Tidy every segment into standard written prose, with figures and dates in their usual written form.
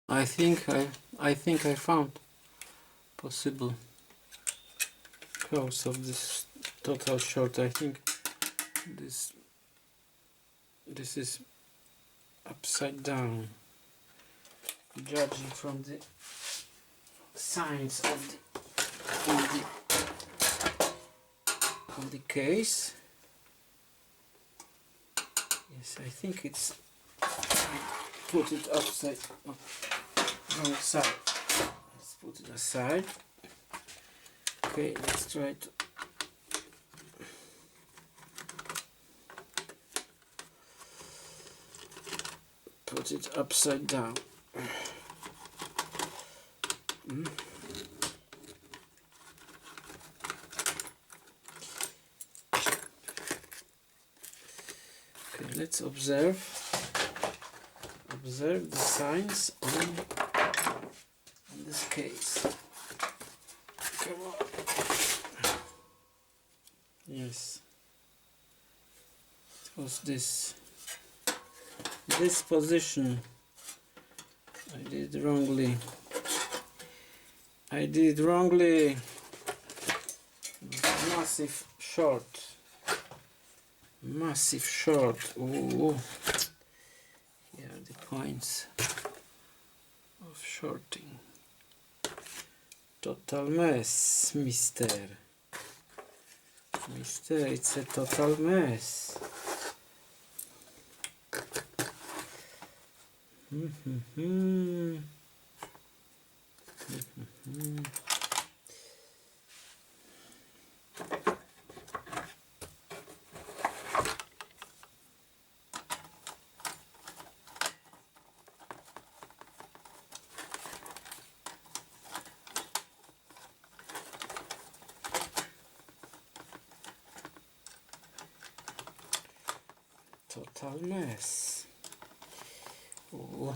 I think I found possible cause of this total short. I think this is upside down, judging from the signs of the case. Yes, I think it's, I put it upside, wrong side. Let's put it aside. Okay, let's try to put it upside down. Okay, let's observe the signs on this case. Come on. Yes, it was this position. I did wrongly. Massive short. Ooh. Here are the points of shorting. Total mess, mister. It's a total mess. Total mess. Ooh.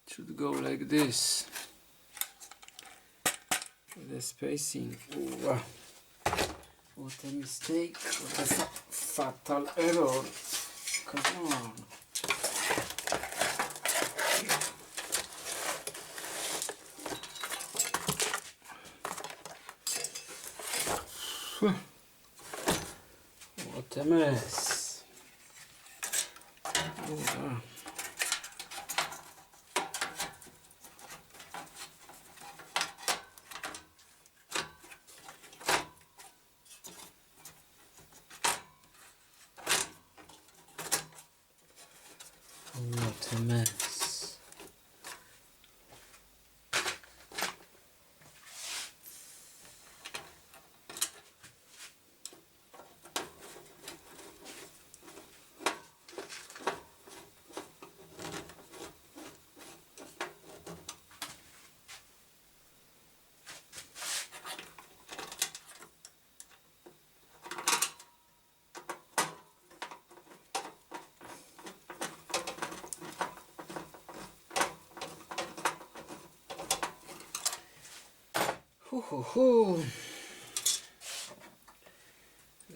Should go like this. The spacing. Ooh, what a mistake! What a fatal error! Come on! What a mess! Ooh, what a mess.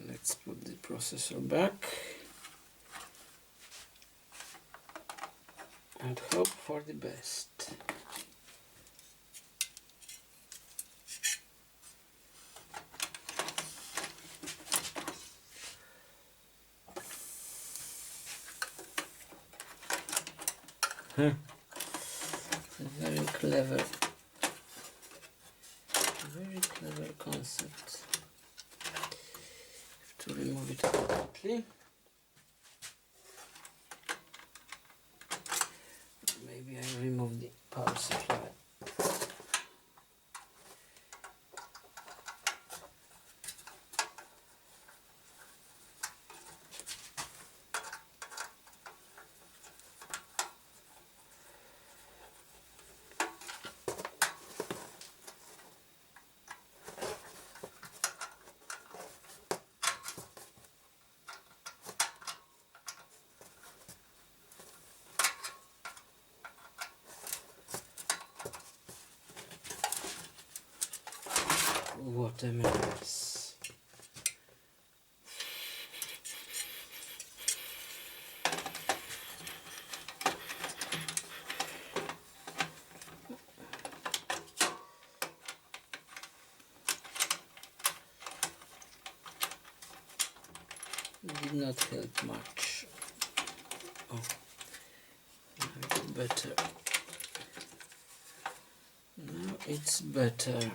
Let's put the processor back and hope for the best. Very clever concept. Have to remove it completely. Maybe I remove the power supply. What a mess. Did not help much. Oh, now it's better. Now it's better.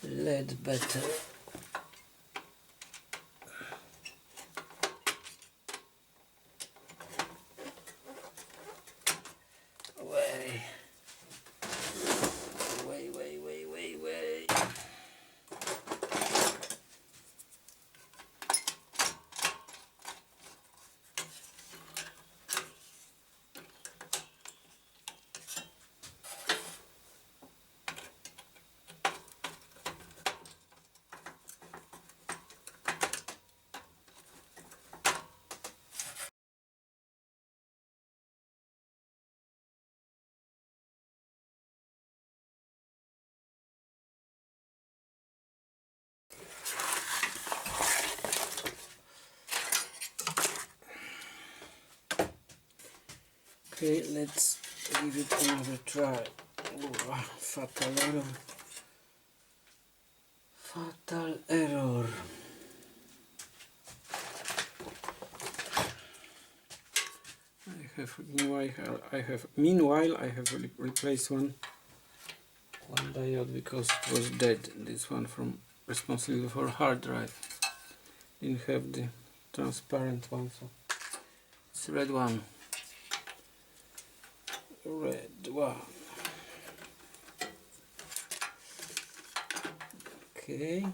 Lead better. Way. Okay, let's give it another try. Oh, fatal error. Fatal error. Meanwhile I have replaced one diode because it was dead. This one from responsible for hard drive. Didn't have the transparent one, so it's red one. Red one. Okay.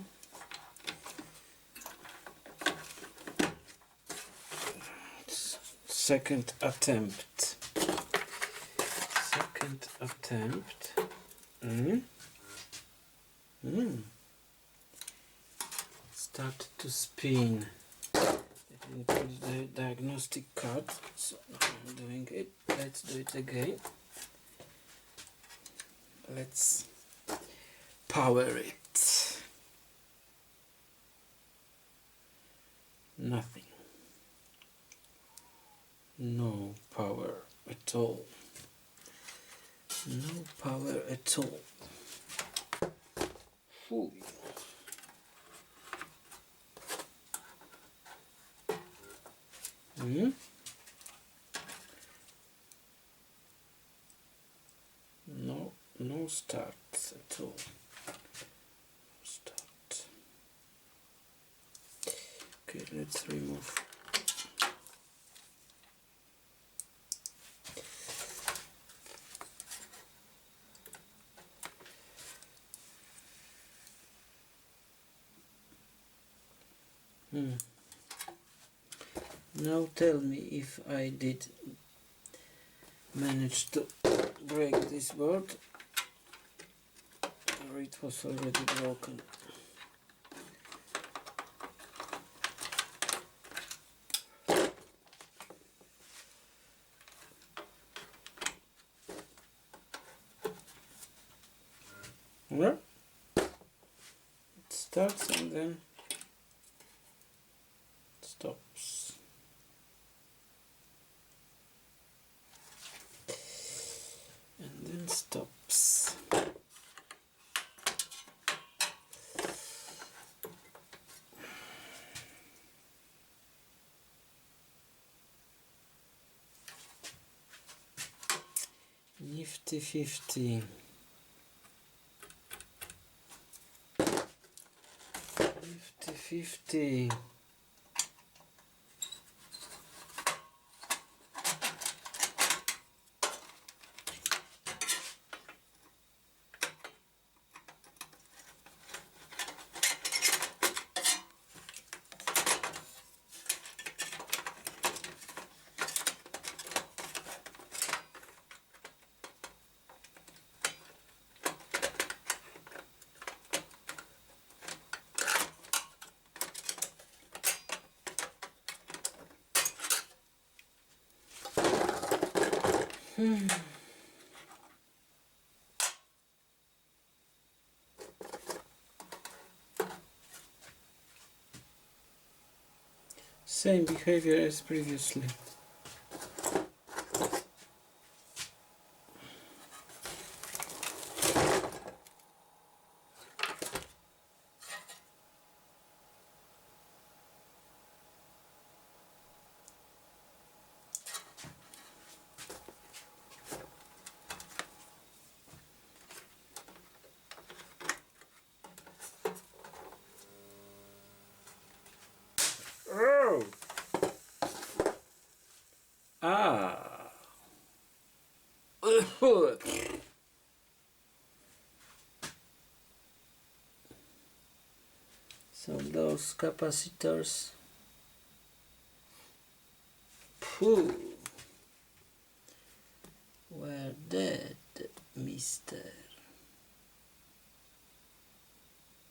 Second attempt. Start to spin. I didn't put the diagnostic card, so now I'm doing it. Let's do it again. Let's power it. Nothing. No power at all. No power at all. Ooh. No start at all. Start. Okay, let's remove. Now tell me if I did manage to break this board or it was already broken. Yeah. It starts and then stops. And then stops. Nifty 50. Nifty 50. Same behavior as previously. Oh! Ah! So those capacitors, phew, were dead, mister.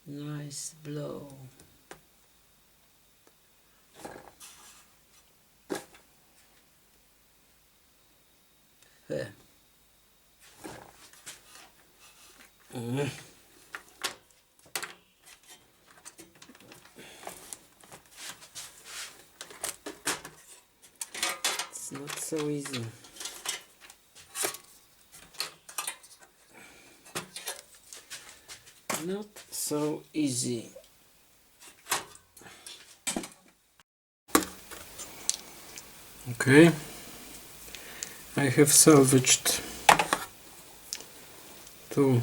Nice blow. It's not so easy. Not so easy. Okay, I have salvaged two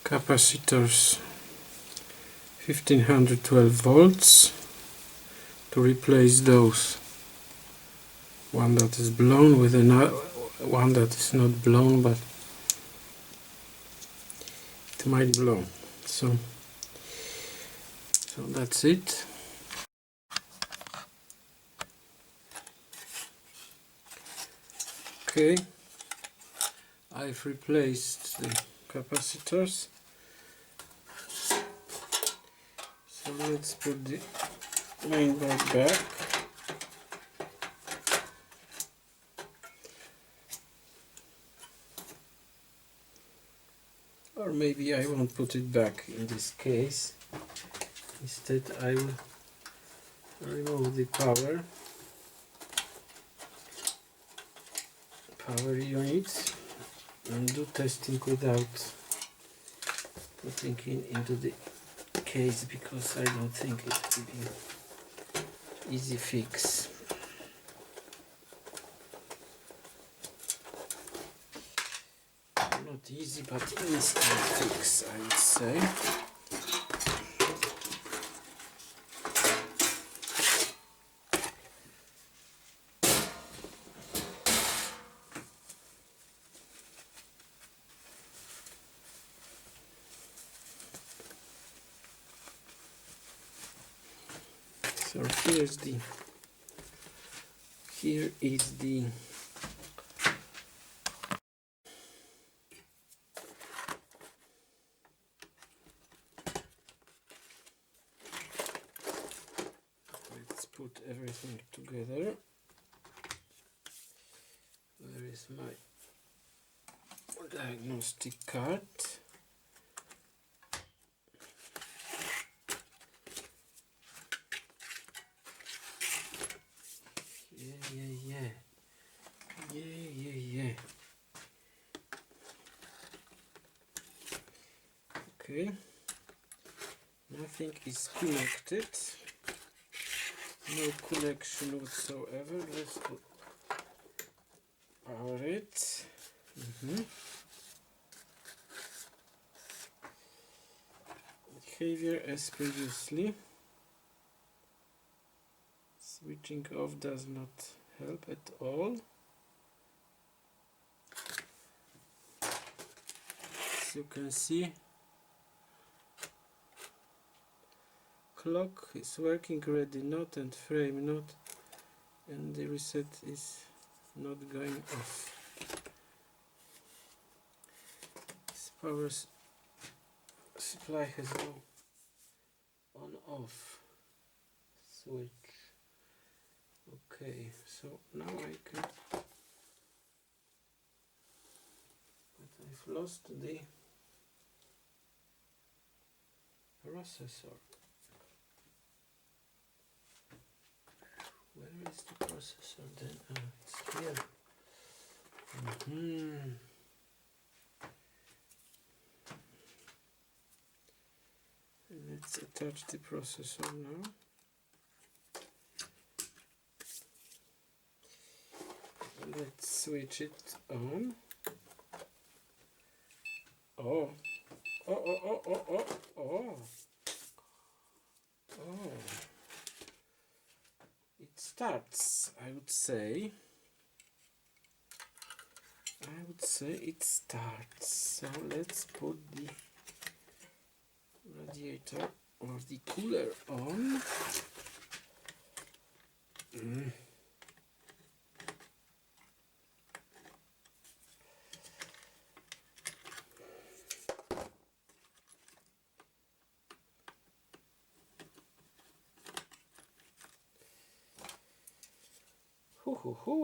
capacitors 1512 volts to replace those. One that is blown with another one that is not blown, but it might blow. So that's it. Okay, I've replaced the capacitors. So let's put the main board back. Or maybe I won't put it back in this case. Instead I will remove the power unit and do testing without putting into the case, because I don't think it will be an easy fix. Not easy, but instant fix, I would say. So here is the let's put everything together. There is my diagnostic card. Yeah. Okay, nothing is connected, no connection whatsoever. Let's power it. Behavior as previously. Switching off does not help at all. As you can see, clock is working already, not, and frame not, and the reset is not going off. This power supply has no on off switch. Okay, so now I can, but I've lost the processor. Where is the processor then? It's here. Let's attach the processor now. Let's switch it on. Oh, it starts, I would say it starts. So let's put the radiator or the cooler on. Ho ho ho.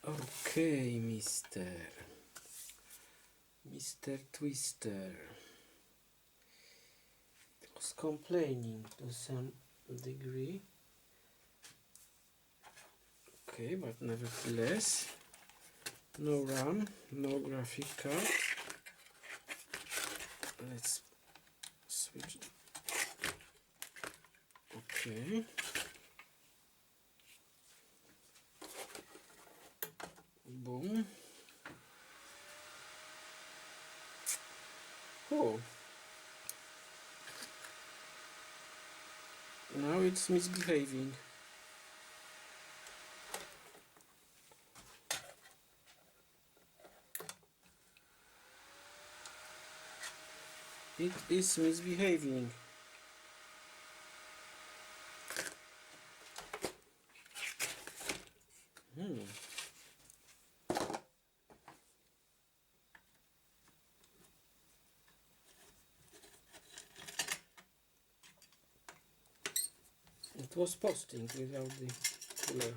Okay, Mr. Twister was complaining to some degree. Okay, but nevertheless, no RAM, no graphic card. Let's switch. Okay. Boom. Oh. Now it's misbehaving. It is misbehaving. It was posting without the cooler.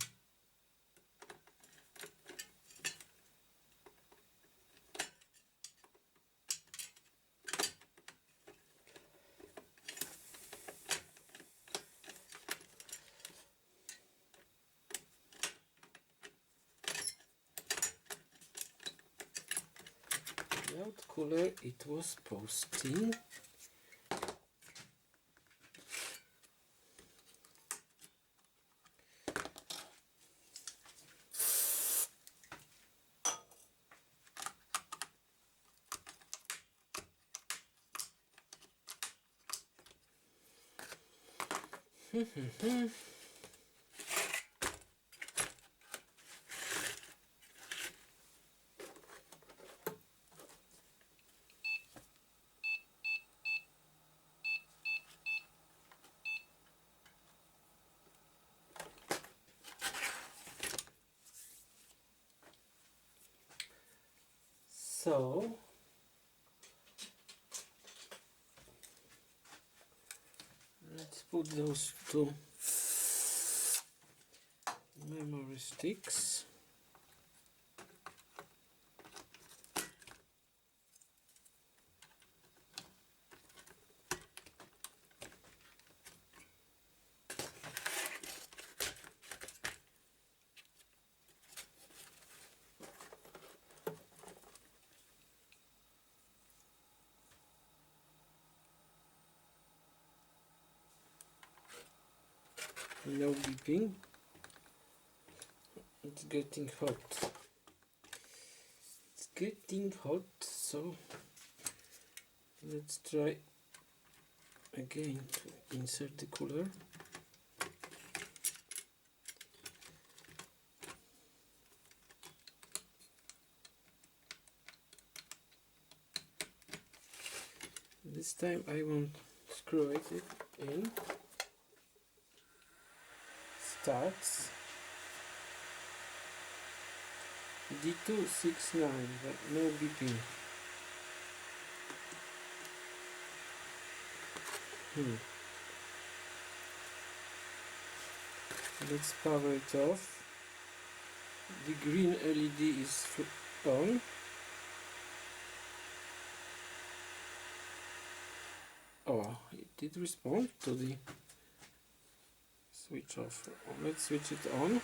Without cooler, it was posting. So let's put those two memory sticks. No beeping. It's getting hot. It's getting hot, so let's try again to insert the cooler. This time I won't screw it in. Starts D269, but no beeping. Let's power it off. The green LED is on. Oh, it did respond to the switch off. Let's switch it on.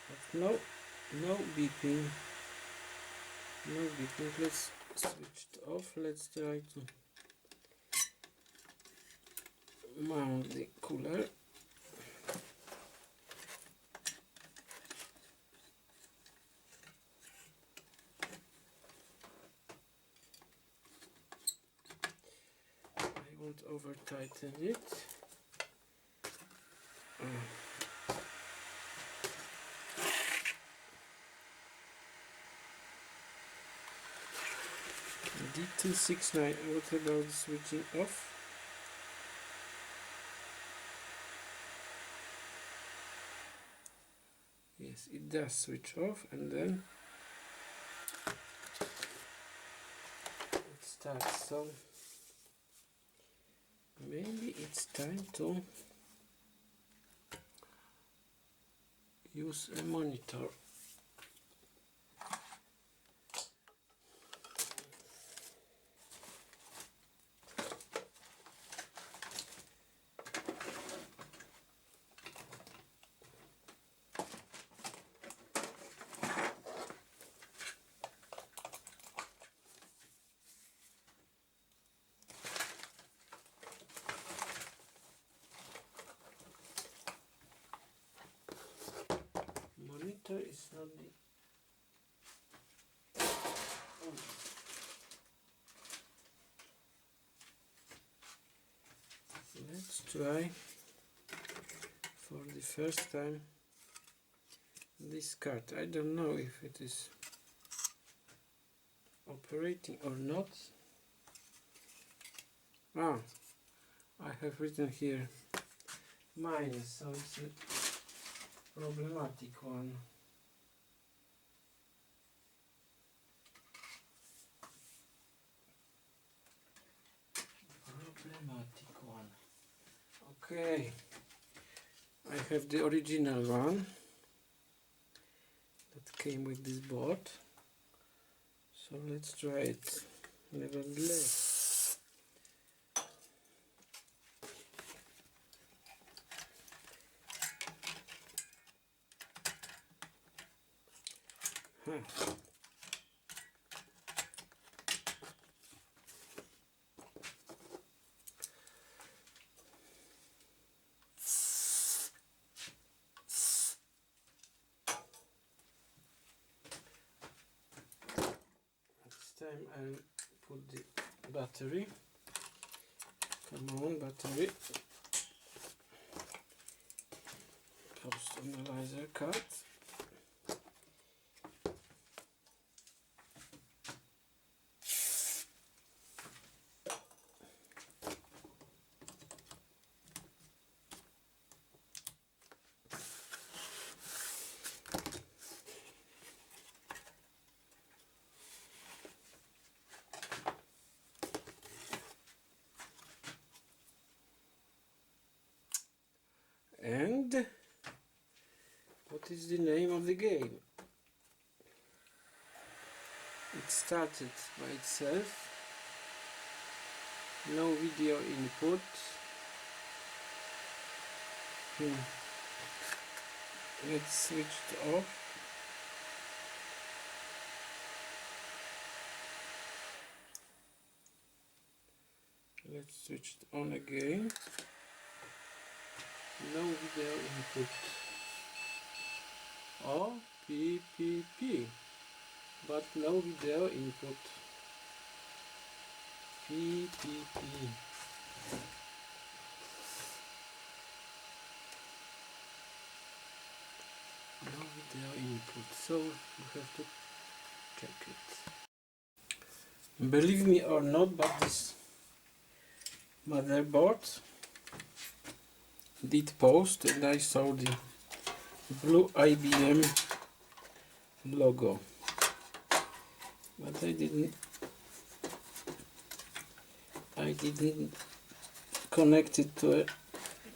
But no beeping. No beeping. Let's switch it off. Let's try to mount the cooler. I won't over tighten it. D269, what about switching off? Yes, it does switch off, and then it starts. So maybe it's time to use a monitor. Monitor is not the Let's try for the first time this card. I don't know if it is operating or not. Ah, I have written here minus, so it's a problematic one. Problematic one. Okay, I have the original one that came with this board, so let's try it nevertheless. This time I'll put the battery. Come on, battery. Post analyzer card. And what is the name of the game? It started by itself. No video input. Let's switch it off. Let's switch it on again. No video input. Oh, PPP, but no video input. PPP. No video input. So you have to check it. Believe me or not, but this motherboard did post, and I saw the blue IBM logo, but I didn't connect it to a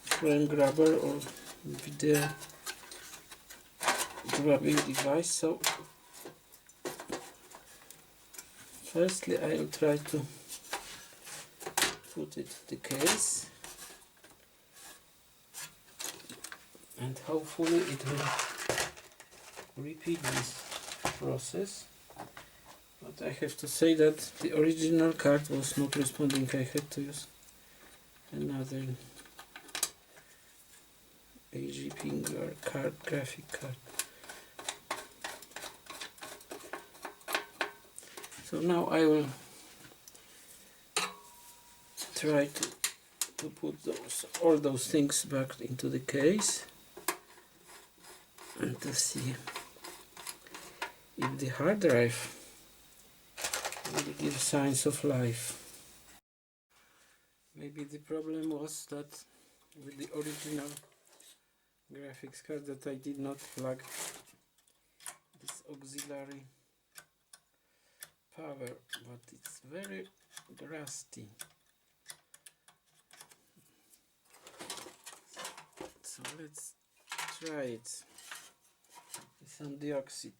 frame grabber or video grabbing device. So firstly I'll try to put it in the case, and hopefully it will repeat this process. But I have to say that the original card was not responding. I had to use another AGP card, graphic card. So now I will try to put all those things back into the case and to see if the hard drive will give signs of life. Maybe the problem was that with the original graphics card that I did not plug this auxiliary power, but it's very rusty. So let's try it with some dioxide.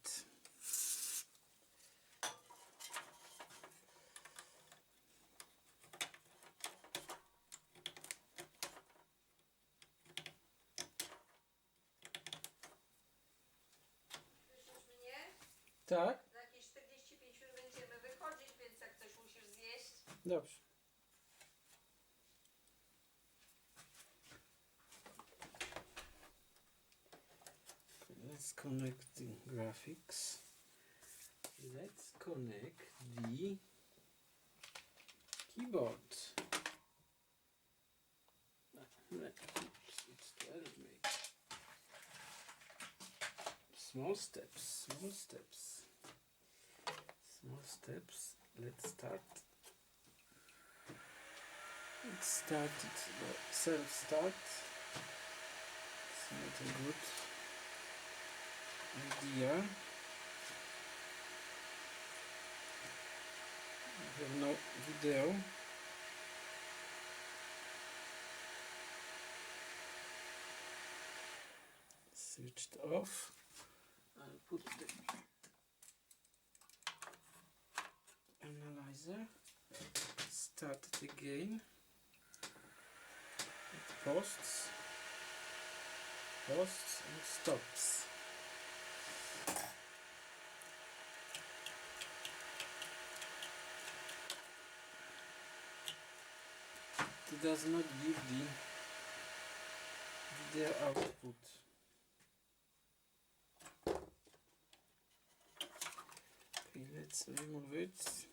Tak? Za jakieś 45 minut będziemy wychodzić, więc jak coś musisz zjeść. Dobrze. Let's connect the graphics. Let's connect the keyboard. It's 12 maybe. Small steps, small steps. Small steps. Let's start. Let's start it by self-start. It's not a good idea. I have no video. Switched off. I'll put the analyzer. Start it again. It posts and stops. It does not give the video output. Okay, let's remove it.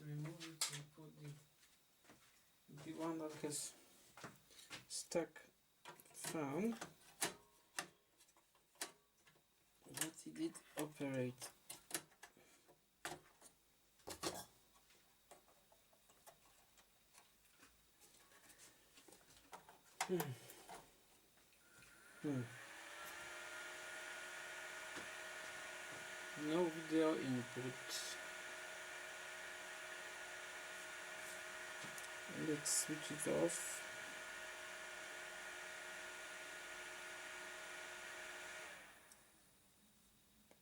Remove it and put the one that has stuck found that it did operate. No video input. Let's switch it off.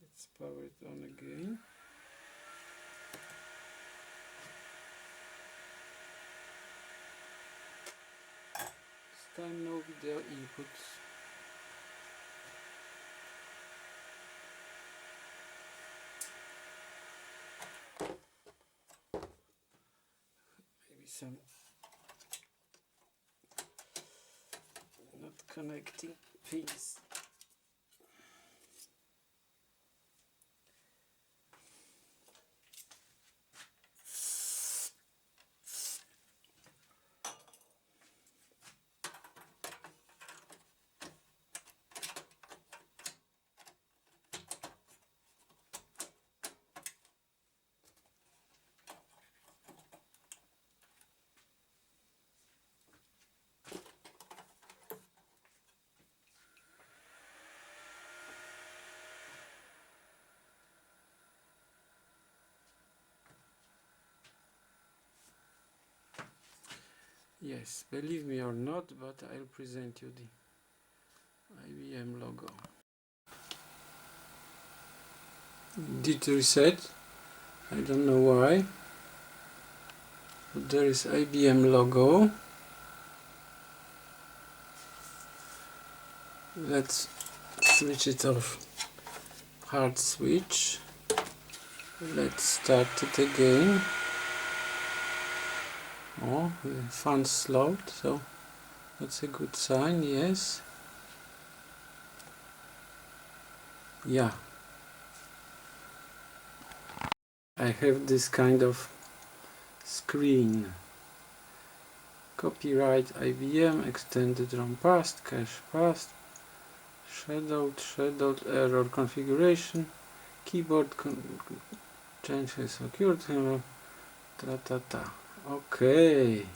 Let's power it on again. This time no video input. Maybe some not connecting pins. Yes, believe me or not, but I'll present you the IBM logo. Did reset, I don't know why, but there is IBM logo. Let's switch it off. Hard switch. Let's start it again. Oh, the fan slowed, so that's a good sign, yes. Yeah. I have this kind of screen. Copyright IBM, extended ROM passed, cache passed, shadowed, error configuration, keyboard change has occurred, ta ta ta. Okay.